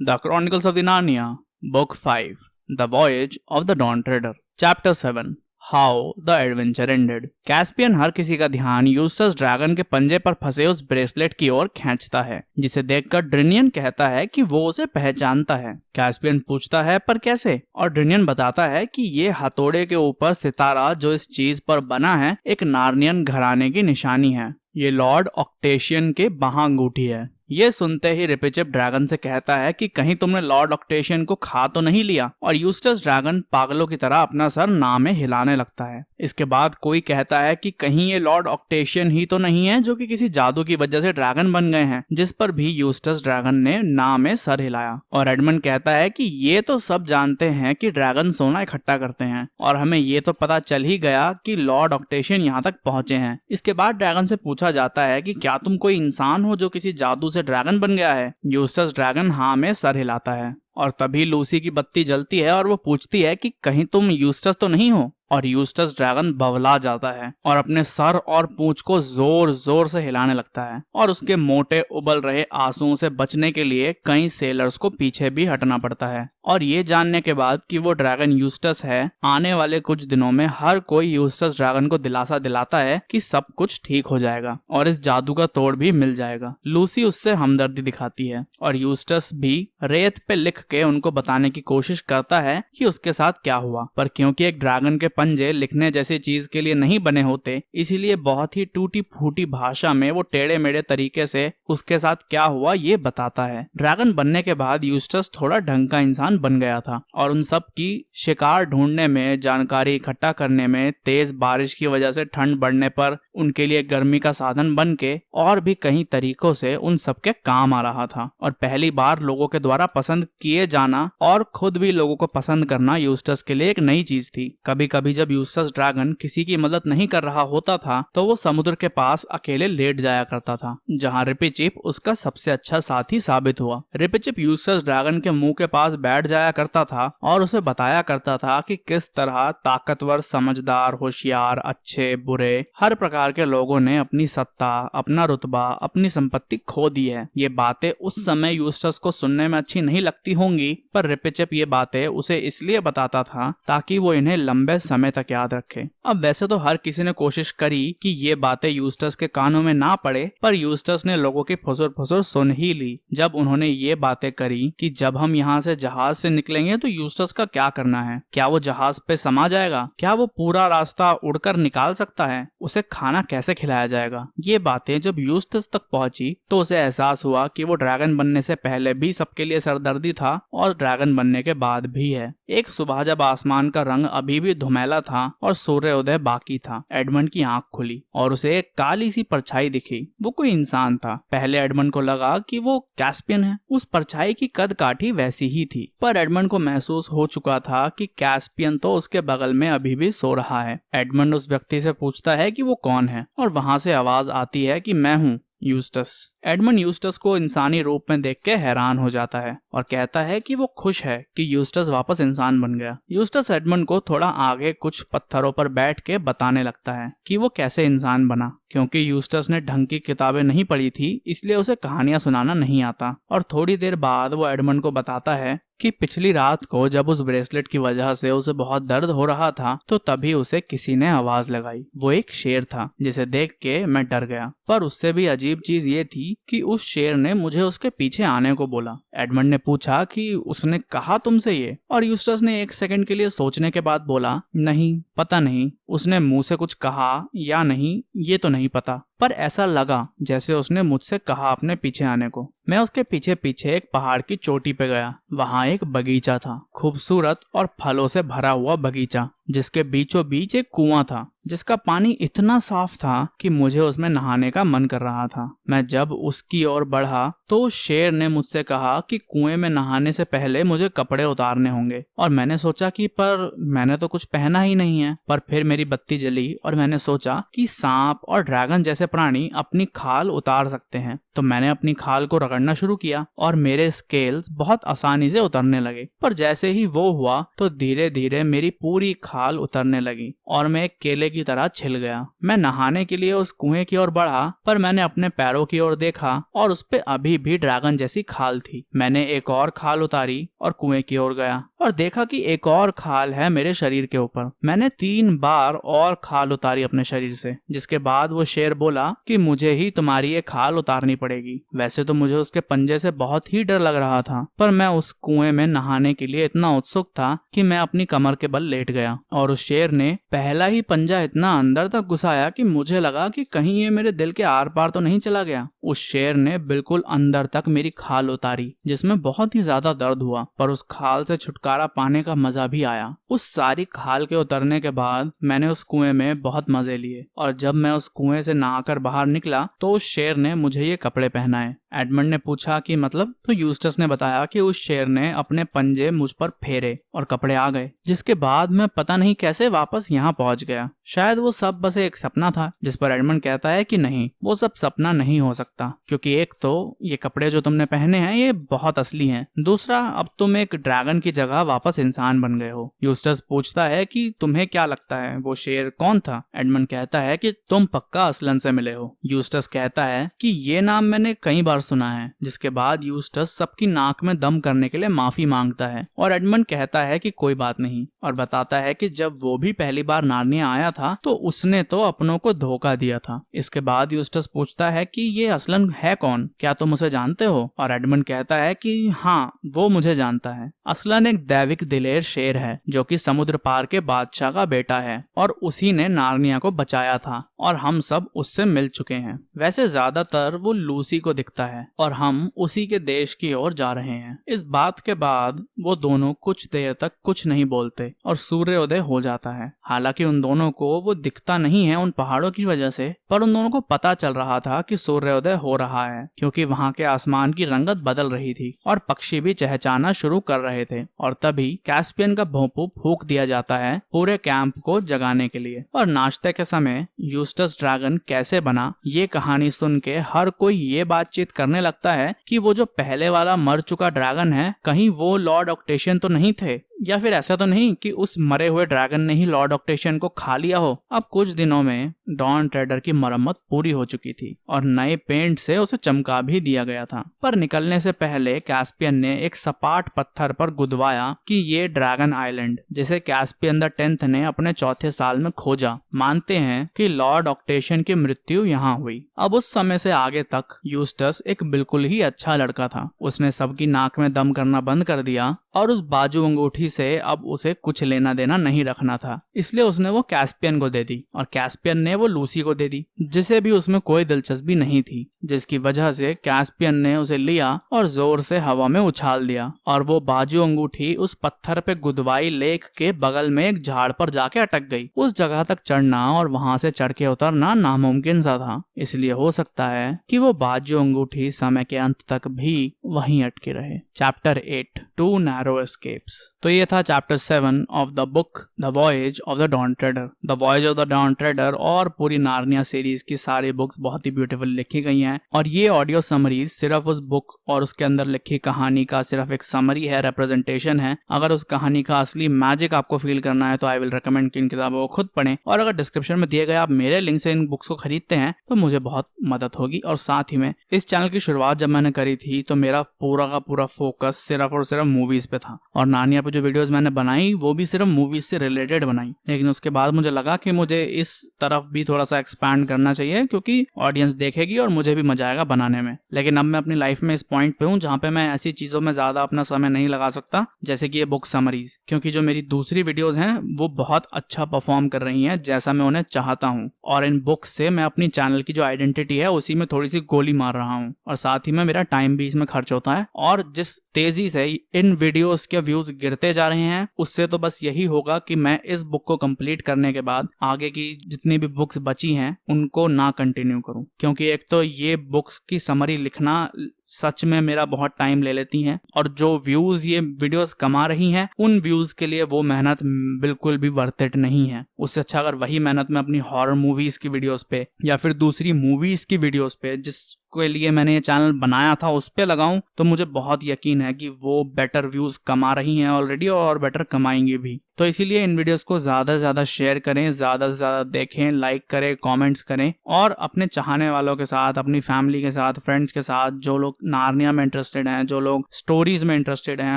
The Chronicles of the Narnia, Book 5, The Voyage of the Dawn Treader, Chapter 7, How the Adventure Ended। Caspian हर किसी का ध्यान यूस्टस dragon के पंजे पर फंसे उस ब्रेसलेट की ओर खींचता है, जिसे देखकर ड्रिनियन कहता है कि वो उसे पहचानता है। कैस्पियन पूछता है पर कैसे, और ड्रिनियन बताता है कि ये हथौड़े के ऊपर सितारा जो इस चीज पर बना है एक नार्नियन घराने की निशानी है। ये लॉर्ड ऑक्टेशियन के बाहां अंगूठी है। ये सुनते ही रिपिचिप ड्रैगन से कहता है कि कहीं तुमने लॉर्ड ऑक्टेशियन को खा तो नहीं लिया, और यूस्टस ड्रैगन पागलों की तरह अपना सर ना में हिलाने लगता है। इसके बाद कोई कहता है कि कहीं ये लॉर्ड ऑक्टेशियन ही तो नहीं है जो कि किसी जादू की वजह से ड्रैगन बन गए हैं, जिस पर भी यूस्टस ड्रैगन ने ना में सर हिलाया। और एडमंड कहता है कि ये तो सब जानते हैं कि ड्रैगन सोना इकट्ठा करते हैं, और हमें ये तो पता चल ही गया कि लॉर्ड ऑक्टेशियन यहाँ तक पहुंचे हैं। इसके बाद ड्रैगन से पूछा जाता है कि क्या तुम कोई इंसान हो जो किसी जादू से ड्रैगन बन गया है। यूस्टस ड्रैगन हाँ में सर हिलाता है, और तभी लूसी की बत्ती जलती है और वो पूछती है कि कहीं तुम यूस्टस तो नहीं हो। और यूस्टस ड्रैगन बवला जाता है और अपने सर और पूंछ को जोर जोर से हिलाने लगता है, और उसके मोटे उबल रहे आंसुओं से बचने के लिए कई सेलर्स को पीछे भी हटना पड़ता है। और ये जानने के बाद कि वो ड्रैगन यूस्टस है, आने वाले कुछ दिनों में हर कोई यूस्टस ड्रैगन को दिलासा दिलाता है कि सब कुछ ठीक हो जाएगा और इस जादू का तोड़ भी मिल जाएगा। लूसी उससे हमदर्दी दिखाती है, और यूस्टस भी रेत पे लिख के उनको बताने की कोशिश करता है कि उसके साथ क्या हुआ, पर क्योंकि एक ड्रैगन के पंजे लिखने जैसी चीज के लिए नहीं बने होते, इसीलिए बहुत ही टूटी फूटी भाषा में वो टेढ़े मेढ़े तरीके से उसके साथ क्या हुआ ये बताता है। ड्रैगन बनने के बाद यूस्टस थोड़ा ढंग का इंसान बन गया था, और उन सब की शिकार ढूंढने में, जानकारी इकट्ठा करने में, तेज बारिश की वजह से ठंड बढ़ने पर उनके लिए गर्मी का साधन बन के, और भी कई तरीकों से उन सबके काम आ रहा था। और पहली बार लोगों के द्वारा पसंद किए जाना और खुद भी लोगों को पसंद करना यूस्टस के लिए एक नई चीज थी। कभी कभी जब यूस्टस ड्रैगन किसी की मदद नहीं कर रहा होता था तो वो समुद्र के पास अकेले लेट जाया करता था, जहाँ रिपिचिप उसका सबसे अच्छा साथी साबित हुआ। रिपिचिप यूस्टस ड्रैगन के मुंह के पास बैठ जाया करता था और उसे बताया करता था कि किस तरह ताकतवर, समझदार, होशियार, अच्छे, बुरे, हर प्रकार के लोगों ने अपनी सत्ता, अपना रुतबा, अपनी संपत्ति खो दी है। ये बातें उस समय यूस्टस को सुनने में अच्छी नहीं लगती होंगी, पर रिपिचिप ये बातें उसे इसलिए बताता था ताकि वो इन्हें लंबे समय तक याद रखे। अब वैसे तो हर किसी ने कोशिश करी कि ये बातें यूस्टस के कानों में ना पड़े, पर यूस्टस ने लोगों की फुसुर फुसुर सुन ही ली जब उन्होंने ये बातें करी कि जब हम यहाँ से जहाज से निकलेंगे तो यूस्टस का क्या करना है। क्या वो जहाज पे समा जाएगा? क्या वो पूरा रास्ता उड़कर निकाल सकता है? उसे खाना कैसे खिलाया जाएगा? ये बातें जब यूस्टस तक पहुंची तो उसे एहसास हुआ कि वो ड्रैगन बनने से पहले भी सबके लिए सरदर्दी था और ड्रैगन बनने के बाद भी है। एक सुबह जब आसमान का रंग अभी भी धुमेला था और सूर्योदय बाकी था, एडमंड की आंख खुली और उसे एक काली सी परछाई दिखी। वो कोई इंसान था। पहले एडमंड को लगा कि वो कैस्पियन है। उस परछाई की कद काठी वैसी ही थी, पर एडमंड को महसूस हो चुका था कि कैस्पियन तो उसके बगल में अभी भी सो रहा है। एडमंड उस व्यक्ति से पूछता है कि वो कौन है, और वहां से आवाज आती है कि मैं हूँ, यूस्टस। एडमंड यूस्टस को इंसानी रूप में देख के हैरान हो जाता है और कहता है कि वो खुश है कि यूस्टस वापस इंसान बन गया। यूस्टस एडमंड को थोड़ा आगे कुछ पत्थरों पर बैठ के बताने लगता है कि वो कैसे इंसान बना। क्योंकि यूस्टस ने ढंग की किताबें नहीं पढ़ी थी, इसलिए उसे कहानियां सुनाना नहीं आता। और थोड़ी देर बाद वो एडमंड को बताता है कि पिछली रात को जब उस ब्रेसलेट की वजह से उसे बहुत दर्द हो रहा था तो तभी उसे किसी ने आवाज लगाई। वो एक शेर था जिसे देख के मैं डर गया, पर उससे भी अजीब चीज ये थी कि उस शेर ने मुझे उसके पीछे आने को बोला। एडमंड ने पूछा कि उसने कहा तुमसे ये, और यूस्टस ने एक सेकंड के लिए सोचने के बाद बोला, नहीं, पता नहीं, उसने मुंह से कुछ कहा या नहीं ये तो नहीं पता, पर ऐसा लगा जैसे उसने मुझसे कहा अपने पीछे आने को। मैं उसके पीछे पीछे एक पहाड़ की चोटी पे गया। वहाँ एक बगीचा था, खूबसूरत और फलों से भरा हुआ बगीचा, जिसके बीचों बीच एक कुआं था जिसका पानी इतना साफ था कि मुझे उसमें नहाने का मन कर रहा था। मैं जब उसकी ओर बढ़ा तो उस शेर ने मुझसे कहा कि कुएं में नहाने से पहले मुझे कपड़े उतारने होंगे, और मैंने सोचा कि पर मैंने तो कुछ पहना ही नहीं है। पर फिर मेरी बत्ती जली और मैंने सोचा कि सांप और ड्रैगन जैसे प्राणी अपनी खाल उतार सकते हैं, तो मैंने अपनी खाल को रगड़ना शुरू किया और मेरे स्केल्स बहुत आसानी से उतरने लगे। पर जैसे ही वो हुआ तो धीरे धीरे मेरी पूरी खाल उतरने लगी और मैं एक केले की तरह छिल गया। मैं नहाने के लिए उस कुएं की ओर बढ़ा, पर मैंने अपने पैरों की ओर देखा और उस पे अभी भी ड्रैगन जैसी खाल थी। मैंने एक और खाल उतारी और कुएं की ओर गया और देखा कि एक और खाल है मेरे शरीर के ऊपर। मैंने 3 बार और खाल उतारी अपने शरीर से, जिसके बाद वो शेर बोला कि मुझे ही तुम्हारी ये खाल उतारनी पड़ेगी। वैसे तो मुझे उसके पंजे से बहुत ही डर लग रहा था, पर मैं उस कुएं में नहाने के लिए इतना उत्सुक था कि मैं अपनी कमर के बल लेट गया और उस शेर ने पहला ही पंजा इतना अंदर तक घुसाया कि मुझे लगा कि कहीं ये मेरे दिल के आर पार तो नहीं चला गया। उस शेर ने बिल्कुल अंदर तक मेरी खाल उतारी, जिसमें बहुत ही ज्यादा दर्द हुआ, पर उस खाल से छुटकारा पाने का मजा भी आया। उस सारी खाल के उतरने के बाद मैंने उस कुएं में बहुत मजे लिए और जब मैं उस कुएं से नहाकर बाहर निकला तो उस शेर ने मुझे ये कपड़े पहनाए। एडमंड ने पूछा कि मतलब, तो यूस्टस ने बताया कि उस शेर ने अपने पंजे मुझ पर फेरे और कपड़े आ गए, जिसके बाद मैं पता नहीं कैसे वापस यहाँ पहुंच गया। शायद वो सब बस एक सपना था, जिस पर एडमंड कहता है कि नहीं, वो सब सपना नहीं हो सकता, क्योंकि एक तो ये कपड़े जो तुमने पहने हैं ये बहुत असली हैं, दूसरा अब तुम एक ड्रैगन की जगह वापस इंसान बन गए हो। यूस्टस पूछता है कि तुम्हें क्या लगता है वो शेर कौन था? एडमंड कहता है कि तुम पक्का असलन से मिले हो। यूस्टस कहता है कि ये नाम मैंने कई बार सुना है, जिसके बाद यूस्टस सबकी नाक में दम करने के लिए माफी मांगता है और एडमंड कहता है कि कोई बात नहीं और बताता है कि जब वो भी पहली बार नार्निया आया था तो उसने तो अपनों को धोखा दिया था। इसके बाद यूस्टस पूछता है कि ये असलन है कौन, क्या तुम उसे जानते हो? और एडमंड कहता है कि हाँ, वो मुझे जानता है। असलन एक दैविक दिलेर शेर है जो कि समुद्र पार के बादशाह का बेटा है और उसी ने नार्निया को बचाया था और हम सब उससे मिल चुके हैं। वैसे ज्यादातर वो लूसी को दिखता है और हम उसी के देश की ओर जा रहे हैं। इस बात के बाद वो दोनों कुछ देर तक कुछ नहीं बोलते और सूर्योदय हो जाता है। हालांकि उन दोनों को वो दिखता नहीं है उन पहाड़ों की वजह से, पर उन दोनों को पता चल रहा था कि सूर्योदय हो रहा है, क्योंकि वहाँ के आसमान की रंगत बदल रही थी और पक्षी भी चहचहाना शुरू कर रहे थे। और तभी कैस्पियन का भोंपू फूंक दिया जाता है पूरे कैंप को जगाने के लिए। और नाश्ते के समय यूस्टस ड्रैगन कैसे बना, ये कहानी सुन के हर कोई ये बातचीत करने लगता है कि वो जो पहले वाला मर चुका ड्रैगन है, कहीं वो लॉर्ड ऑक्टेशियन तो नहीं थे, या फिर ऐसा तो नहीं कि उस मरे हुए ड्रैगन ने ही लॉर्ड ऑक्टेशियन को खा लिया हो। अब कुछ दिनों में डॉन ट्रेडर की मरम्मत पूरी हो चुकी थी और नए पेंट से उसे चमका भी दिया गया था, पर निकलने से पहले कैस्पियन ने एक सपाट पत्थर पर गुदवाया कि ये ड्रैगन आइलैंड, जिसे कैस्पियन द 10th ने अपने चौथे साल में खोजा, मानते हैं कि लॉर्ड ऑक्टेशियन की मृत्यु यहाँ हुई। अब उस समय से आगे तक यूस्टस एक बिल्कुल ही अच्छा लड़का था। उसने सबकी नाक में दम करना बंद कर दिया और उस बाजू अंगूठी से अब उसे कुछ लेना देना नहीं रखना था, इसलिए उसने वो कैस्पियन को दे दी और कैस्पियन ने वो लूसी को दे दी, जिसे भी उसमें कोई दिलचस्पी नहीं थी, जिसकी वजह से कैस्पियन ने उसे लिया और जोर से हवा में उछाल दिया और वो बाजू अंगूठी उस पत्थर पे गुदवाई लेक के बगल में एक झाड़ पर जाके अटक गई। उस जगह तक चढ़ना और वहां से चढ़ के उतरना नामुमकिन सा था, इसलिए हो सकता है कि वो बाजू अंगूठी समय के अंत तक भी वहीं अटकी रहे। Chapter 8 two narrow escapes. तो ये था chapter 7 of the book the voyage of the dawn treader. The voyage of the dawn treader और पूरी नार्निया सीरीज की सारी बुक्स बहुत ही ब्यूटीफुल लिखी गई हैं और ये ऑडियो समरीज सिर्फ उस बुक और उसके अंदर लिखी कहानी का सिर्फ एक समरी है, रिप्रेजेंटेशन है। अगर उस कहानी का असली मैजिक आपको फील करना है तो आई विल रिकमेंड कि इन किताबों को खुद पढ़ें, और अगर डिस्क्रिप्शन में दिए गए आप मेरे लिंक से इन बुक्स को खरीदते हैं तो मुझे बहुत मदद होगी। और साथ ही में इस चैनल की शुरुआत जब मैंने करी थी तो मेरा पूरा का पूरा फोकस सिर्फ और सिर्फ मूवीज पे था और नार्निया पे जो वीडियोस मैंने बनाई वो भी सिर्फ मूवीज से रिलेटेड बनाई। लेकिन उसके बाद मुझे लगा कि मुझे इस तरफ भी थोड़ा सा एक्सपैंड करना चाहिए, क्योंकि ऑडियंस देखेगी और मुझे भी मजा आएगा बनाने में। लेकिन अब मैं अपनी लाइफ में इस पॉइंट पे हूँ जहाँ पे मैं ऐसी चीजों में ज्यादा अपना समय नहीं लगा सकता, जैसे कि ये बुक समरीज, क्योंकि जो मेरी दूसरी वीडियोस हैं वो बहुत अच्छा परफॉर्म कर रही हैं जैसा मैं उन्हें चाहता हूँ, और इन बुक्स से मैं अपनी चैनल की जो आइडेंटिटी है उसी में थोड़ी सी गोली मार रहा हूँ और साथ ही में मेरा टाइम भी इसमें खर्च होता है। और जिस तेजी से इन वीडियोस के व्यूज गिरते जा रहे हैं उससे तो बस यही होगा कि मैं इस बुक को कंप्लीट करने के बाद आगे की जितनी भी बुक्स बची हैं उनको ना कंटिन्यू करूं, क्योंकि एक तो ये बुक्स की समरी लिखना सच में मेरा बहुत टाइम ले लेती हैं और जो व्यूज ये वीडियोस कमा रही हैं उन व्यूज के लिए वो मेहनत बिल्कुल भी वर्थ इट नहीं है। उससे अच्छा अगर वही मेहनत मैं अपनी हॉरर मूवीज की वीडियोस पे या फिर दूसरी मूवीज की वीडियोस पे जिसके लिए मैंने ये चैनल बनाया था उस पे लगाऊं तो मुझे बहुत यकीन है कि वो बेटर व्यूज कमा रही हैं ऑलरेडी और बेटर कमाएंगे भी। तो इसीलिए इन वीडियोस को ज़्यादा से ज़्यादा शेयर करें, ज़्यादा से ज़्यादा देखें, लाइक करें, कमेंट्स करें और अपने चाहने वालों के साथ, अपनी फैमिली के साथ, फ्रेंड्स के साथ, जो लोग नार्निया में इंटरेस्टेड हैं, जो लोग स्टोरीज में इंटरेस्टेड हैं,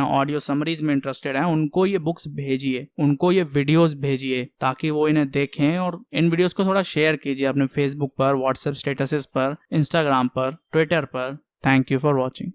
ऑडियो समरीज में इंटरेस्टेड हैं, उनको ये बुक्स भेजिए, उनको ये वीडियोस भेजिए ताकि वो इन्हें देखें। और इन वीडियोस को थोड़ा शेयर कीजिए अपने फेसबुक पर, व्हाट्सएप स्टेटसेस पर, इंस्टाग्राम पर, ट्विटर पर। Thank you for watching.